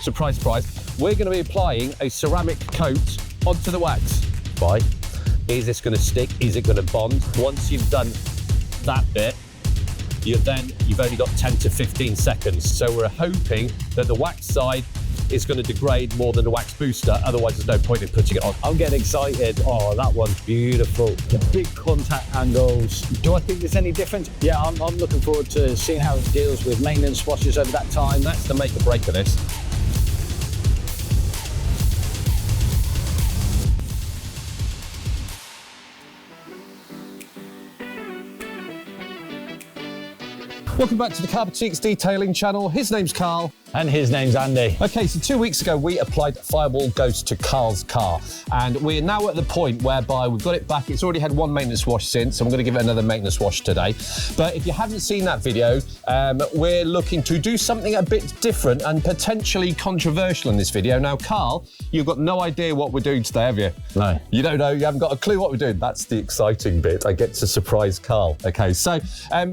surprise, surprise, we're going to be applying a ceramic coat onto the wax. Why? Is this going to stick? Is it going to bond? Once you've done that bit, you've only got 10 to 15 seconds. So we're hoping that the wax side is going to degrade more than the wax booster. Otherwise, there's no point in putting it on. I'm getting excited. Oh, that one's beautiful. The big contact angles. Do I think there's any difference? Yeah, I'm looking forward to seeing how it deals with maintenance washes over that time. That's the make or break of this. Welcome back to the Car Boutiques Detailing channel. His name's Karl. And his name's Andy. Okay, so 2 weeks ago, we applied Fireball Ghost to Karl's car. And we're now at the point whereby we've got it back. It's already had one maintenance wash since, and we're going to give it another maintenance wash today. But if you haven't seen that video, we're looking to do something a bit different and potentially controversial in this video. Now, Karl, you've got no idea what we're doing today, have you? No. You don't know, you haven't got a clue what we're doing. That's the exciting bit. I get to surprise Karl. Okay, so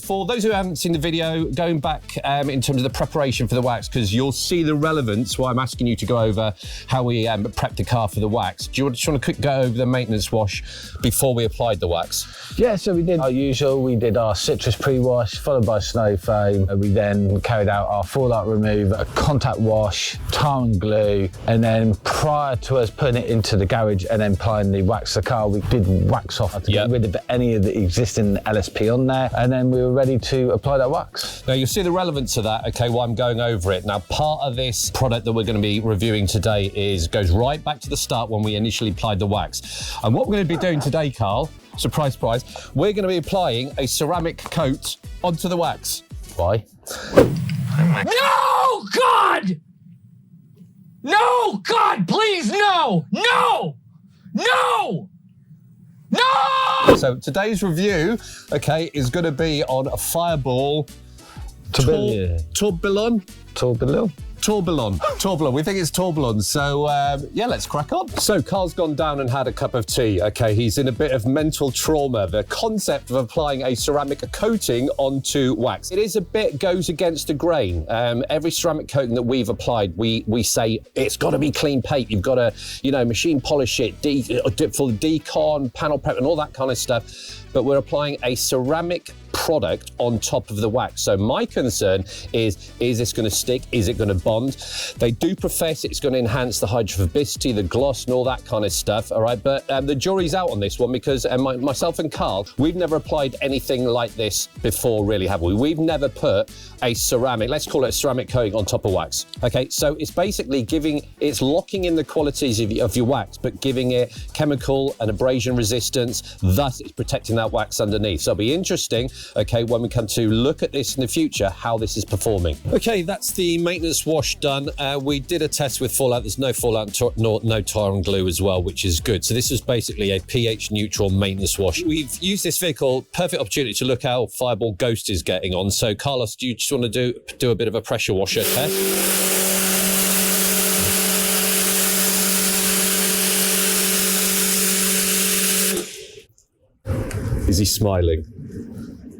for those who haven't seen the video, going back in terms of the preparation for the wax, because you'll see the relevance why I'm asking you to go over how we prepped the car for the wax. Do you just want to quick go over the maintenance wash before we applied the wax? Yeah, so we did our usual. We did our citrus pre-wash, followed by snow foam. We then carried out our fallout remove, a contact wash, tar and glue, and then prior to us putting it into the garage and then applying the wax to the car, we did wax off to get rid of any of the existing LSP on there, and then we were ready to apply that wax. Now, you'll see the relevance of that, okay, while I'm going over it. Now, part of this product that we're going to be reviewing today goes right back to the start when we initially applied the wax. And what we're going to be doing today, Karl, surprise, surprise, we're going to be applying a ceramic coat onto the wax. Why? No, God! No, God, please, no! No! No! No! So today's review, okay, is going to be on a Fireball Tourbillon. We think it's tourbillon. So yeah, let's crack on. So Karl's gone down and had a cup of tea. Okay, he's in a bit of mental trauma. The concept of applying a ceramic coating onto wax. It is a bit goes against the grain. Every ceramic coating that we've applied, we say it's got to be clean paint. You've got to, machine polish it, full of decon, panel prep, and all that kind of stuff. But we're applying a ceramic product on top of the wax. So my concern is this going to stick? Is it going to bond? They do profess it's going to enhance the hydrophobicity, the gloss, and all that kind of stuff, all right? But the jury's out on this one because myself and Karl, we've never applied anything like this before, really, have we? We've never put a ceramic, let's call it a ceramic coating on top of wax. Okay, so it's basically it's locking in the qualities of your wax, but giving it chemical and abrasion resistance, thus it's protecting that wax underneath. So it'll be interesting, okay, when we come to look at this in the future, how this is performing. Okay, that's the maintenance wash done. We did a test with fallout. There's no fallout, no tar and glue as well, which is good. So this is basically a pH neutral maintenance wash. We've used this vehicle, perfect opportunity to look how Fireball Ghost is getting on. So Carlos, do you just want to do a bit of a pressure washer test? Is he smiling?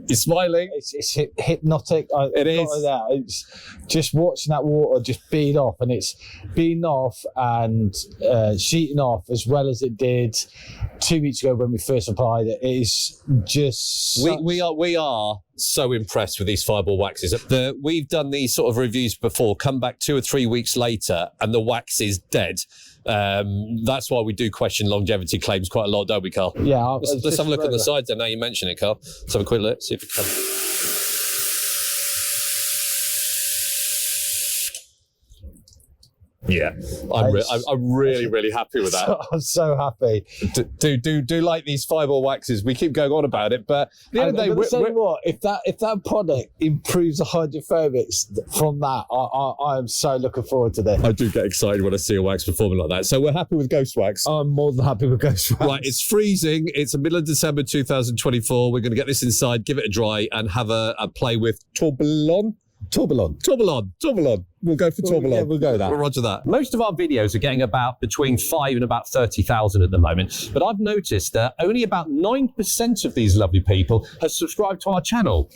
He's smiling. It's hypnotic. It is. It's just watching that water just bead off, and it's beading off and sheeting off as well as it did 2 weeks ago when we first applied it. It is just we are so impressed with these Fireball waxes. We've done these sort of reviews before, come back 2 or 3 weeks later, and the wax is dead. That's why we do question longevity claims quite a lot, don't we, Karl? Yeah. Let's have a look at the sides then. Now you mention it, Karl. Let's have a quick look, see if it can. Yeah, I'm really happy with that. I'm so happy. Do like these Fireball waxes. We keep going on about it, but at the end of the day, if that product improves the hydrophobics from that, I am so looking forward to this. I do get excited when I see a wax performing like that. So we're happy with Ghost Wax. I'm more than happy with Ghost Wax. Right, it's freezing. It's the middle of December 2024. We're going to get this inside, give it a dry, and have a play with Tourbillon. We'll go for Tourbillon. Yeah, we'll go that. We'll roger that. Most of our videos are getting about between 5 and about 30,000 at the moment, but I've noticed that only about 9% of these lovely people have subscribed to our channel.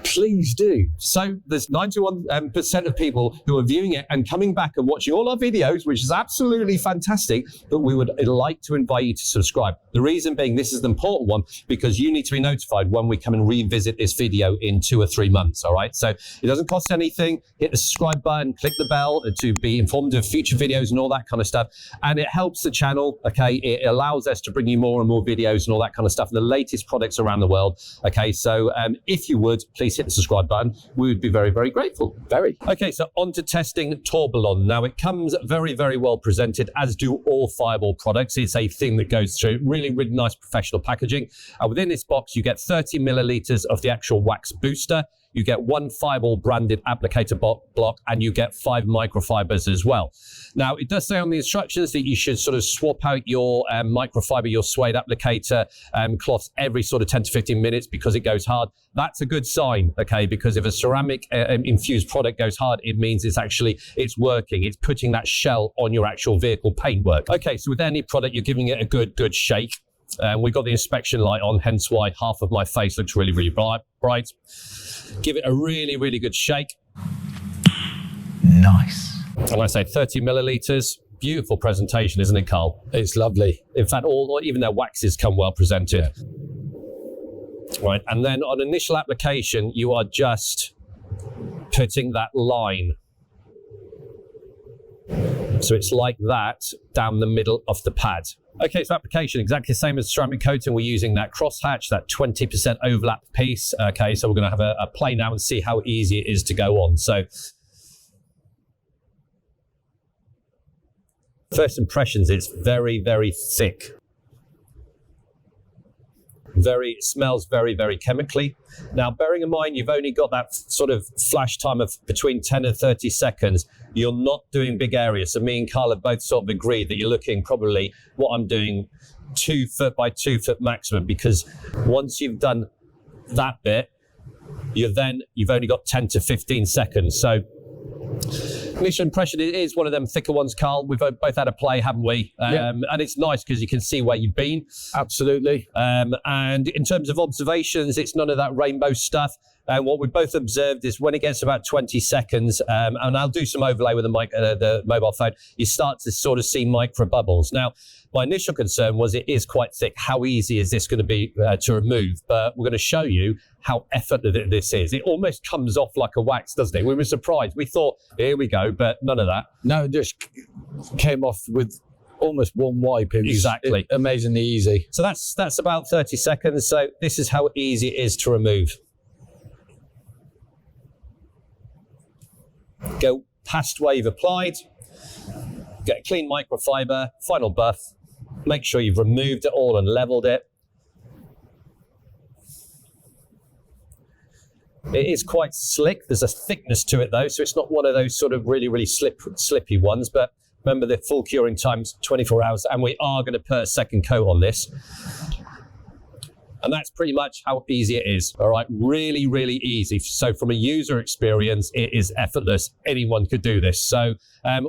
Please do. So there's 91% of people who are viewing it and coming back and watching all our videos, which is absolutely fantastic, but we would like to invite you to subscribe. The reason being, this is the important one, because you need to be notified when we come and revisit this video in 2 or 3 months, all right? So it doesn't cost anything. Hit the subscribe button, click the bell to be informed of future videos and all that kind of stuff. And it helps the channel, okay? It allows us to bring you more and more videos and all that kind of stuff, the latest products around the world, okay? So if you would, please hit the subscribe button. We would be very, very grateful. Very. Okay, so on to testing Tourbillon. Now, it comes very, very well presented, as do all Fireball products. It's a thing that goes through really, really nice professional packaging. Within this box, you get 30 milliliters of the actual wax booster. You get 1 Fireball branded applicator block, and you get 5 microfibers as well. Now, it does say on the instructions that you should sort of swap out your microfiber, your suede applicator cloths every sort of 10 to 15 minutes because it goes hard. That's a good sign, okay? Because if a ceramic infused product goes hard, it means it's working. It's putting that shell on your actual vehicle paintwork. Okay, so with any product, you're giving it a good shake. We've got the inspection light on, hence why half of my face looks really, really bright. Give it a really, really good shake. Nice. And I say 30 milliliters. Beautiful presentation, isn't it, Karl? It's lovely. In fact, even their waxes come well presented. Yeah. Right, and then on initial application, you are just putting that line. So it's like that down the middle of the pad. Okay, so application, exactly the same as ceramic coating. We're using that crosshatch, that 20% overlap piece. Okay, so we're going to have a play now and see how easy it is to go on. So first impressions, it's very, very thick. It smells very, very chemically. Now, bearing in mind, you've only got that sort of flash time of between 10 and 30 seconds. You're not doing big areas. So me and Karl have both sort of agreed that you're looking probably what I'm doing 2 foot by 2 foot maximum, because once you've done that bit, you've only got 10 to 15 seconds. So initial impression is one of them thicker ones, Karl. We've both had a play, haven't we? Yeah. And it's nice because you can see where you've been. Absolutely. And in terms of observations, it's none of that rainbow stuff. And what we both observed is when it gets about 20 seconds, and I'll do some overlay with the mobile phone, you start to sort of see micro bubbles. Now, my initial concern was it is quite thick. How easy is this going to be to remove? But we're going to show you how effortless this is. It almost comes off like a wax, doesn't it? We were surprised. We thought, here we go, but none of that. No, it just came off with almost one wipe. It was exactly amazingly easy. So that's about 30 seconds. So this is how easy it is to remove. Go past where you've applied, get a clean microfiber, final buff, make sure you've removed it all and leveled it. It is quite slick. There's a thickness to it though, so it's not one of those sort of really, really slippy ones, but remember the full curing time's 24 hours, and we are going to put a second coat on this. And that's pretty much how easy it is. All right, really, really easy. So from a user experience, it is effortless. Anyone could do this. So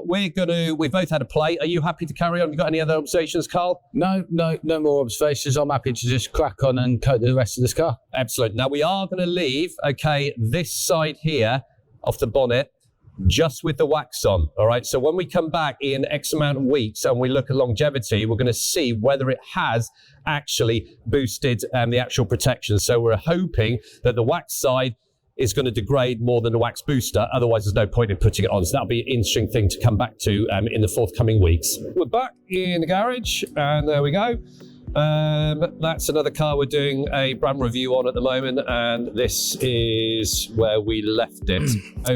we both had a play. Are you happy to carry on? You got any other observations, Karl? No more observations. I'm happy to just crack on and coat the rest of this car. Excellent. Now we are going to leave, okay, this side here of the bonnet just with the wax on, all right? So when we come back in X amount of weeks and we look at longevity, we're going to see whether it has actually boosted the actual protection. So we're hoping that the wax side is going to degrade more than the wax booster. Otherwise, there's no point in putting it on. So that'll be an interesting thing to come back to in the forthcoming weeks. We're back in the garage, and there we go. That's another car we're doing a brand review on at the moment, and this is where we left it.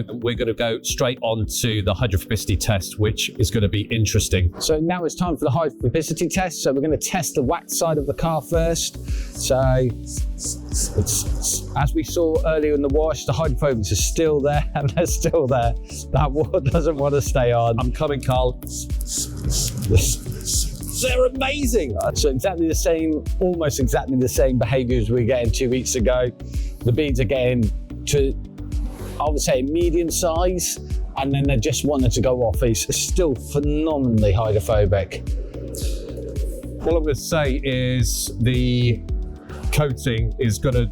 We're going to go straight on to the hydrophobicity test, which is going to be interesting. So now it's time for the hydrophobicity test. So we're going to test the wax side of the car first. So as we saw earlier in the wash, the hydrophobics are still there, and they're still there. That water doesn't want to stay on. I'm coming, Karl. They're amazing. So exactly the same, almost exactly the same behaviour as we were getting 2 weeks ago. The beads are getting to, I would say, medium size. and then they just wanted to go off. It's still phenomenally hydrophobic. What I'm going to say is the coating is going to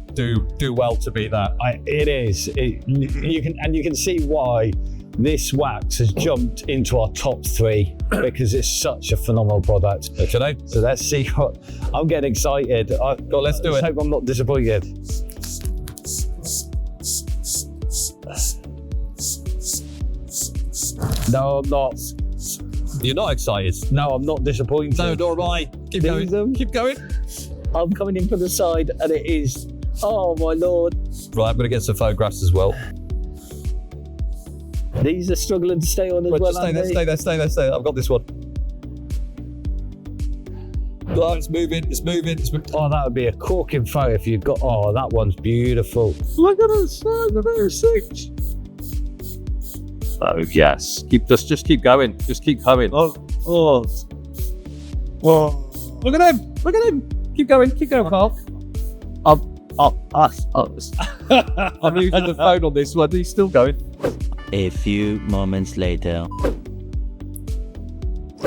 do well to beat that. It is. You can see why this wax has jumped into our top 3 because it's such a phenomenal product. Okay. So let's see what. I'm getting excited. Go, let's do it. I hope I'm not disappointed. No, I'm not. You're not excited? No, I'm not disappointed. No, nor am I. Keep going. Keep going. I'm coming in from the side and it is, oh my Lord. Right, I'm going to get some photographs as well. These are struggling to stay on as well, just stay there. I've got this one. Oh, it's moving. Oh, that would be a corking photo if you'd got, oh, that one's beautiful. Look at the size of those things. Oh, yes. Just keep going. Just keep coming. Oh. Look at him. Keep going, Karl. I'm using the phone on this one. He's still going. A few moments later.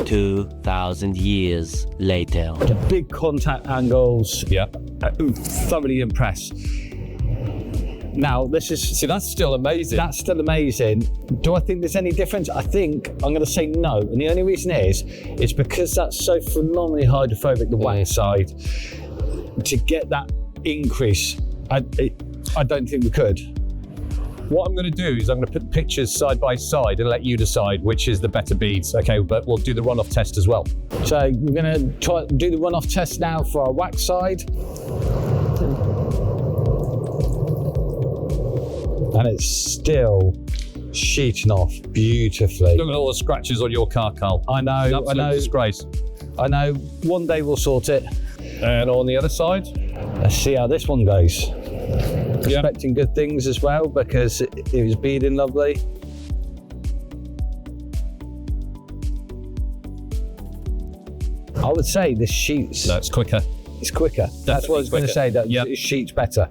2,000 years later. The big contact angles. Yeah. Thoroughly impressed. Now, this is... See, that's still amazing. That's still amazing. Do I think there's any difference? I think I'm going to say no. And the only reason is because that's so phenomenally hydrophobic, the wax side, to get that increase, I don't think we could. What I'm going to do is I'm going to put pictures side by side and let you decide which is the better beads. Okay, but we'll do the runoff test as well. So we're going to try do the runoff test now for our wax side. And it's still sheeting off beautifully. Look at all the scratches on your car, Karl. I know, I know. Disgrace. I know, one day we'll sort it. And on the other side? Let's see how this one goes. Yeah. Expecting good things as well because it was beading lovely. I would say this sheets. No, it's quicker. It's quicker. That's what I was going to say, that yep. It sheets better.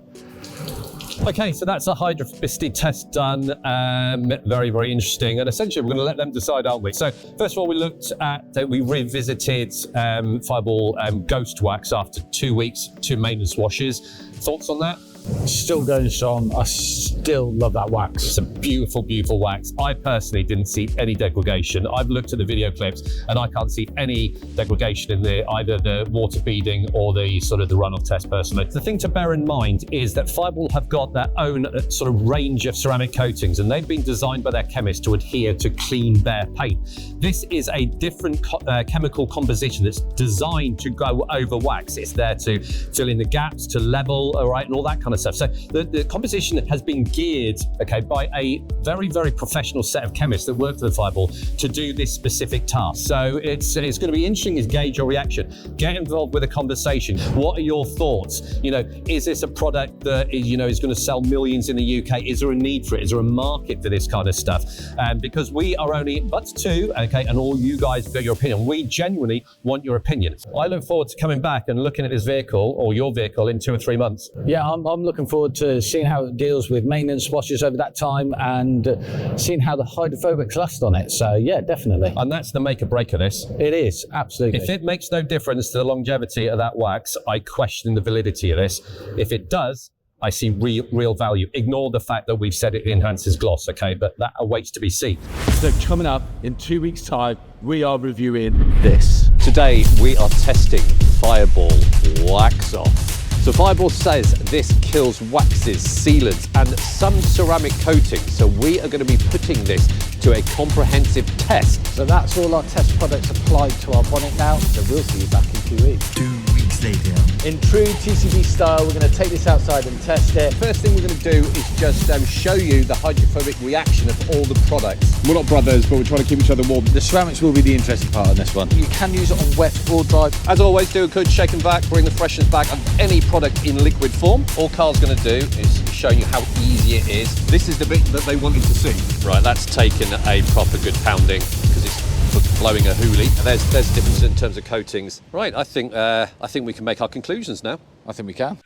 Okay, so that's a hydrophobicity test done. Very, very interesting. And essentially, we're going to let them decide, aren't we? So, first of all, we revisited Fireball Ghost Wax after 2 weeks, 2 maintenance washes. Thoughts on that? Still going strong. I still love that wax. It's a beautiful, beautiful wax. I personally didn't see any degradation. I've looked at the video clips and I can't see any degradation in either the water beading or the sort of the runoff test personally. The thing to bear in mind is that Fireball have got their own sort of range of ceramic coatings and they've been designed by their chemists to adhere to clean, bare paint. This is a different chemical composition that's designed to go over wax. It's there to fill in the gaps, to level, all right, and all that kind of stuff. So the composition has been geared, okay, by a very, very professional set of chemists that work for the Fireball to do this specific task. So it's going to be interesting to gauge your reaction. Get involved with a conversation. What are your thoughts? You know, is this a product that is going to sell millions in the UK? Is there a need for it? Is there a market for this kind of stuff? Because we are only but 2, okay, and all you guys have got your opinion. We genuinely want your opinion. I look forward to coming back and looking at this vehicle or your vehicle in 2 or 3 months. Yeah, I'm looking forward to seeing how it deals with maintenance washes over that time and seeing how the hydrophobics last on it. So yeah, definitely. And that's the make or break of this. It is, absolutely. If it makes no difference to the longevity of that wax, I question the validity of this. If it does, I see real value. Ignore the fact that we've said it enhances gloss, okay? But that awaits to be seen. So coming up in 2 weeks' time, we are reviewing this. Today, we are testing Fireball Wax Off. So Fireball says this kills waxes, sealants, and some ceramic coatings. So we are going to be putting this to a comprehensive test. So that's all our test products applied to our bonnet now. So we'll see you back in 2 weeks. 2 weeks later. In true TCB style, we're going to take this outside and test it. First thing we're going to do is just show you the hydrophobic reaction of all the products. We're not brothers, but we're trying to keep each other warm. The ceramics will be the interesting part on this one. You can use it on wet or dry. As always, do a good shake and back, bring the freshness back of any product in liquid form. All Karl's going to do is show you how easy it is. This is the bit that they wanted to see. Right, that's taken a proper good pounding because it's blowing a hoolie. And there's difference in terms of coatings. Right, I think we can make our conclusions now. I think we can.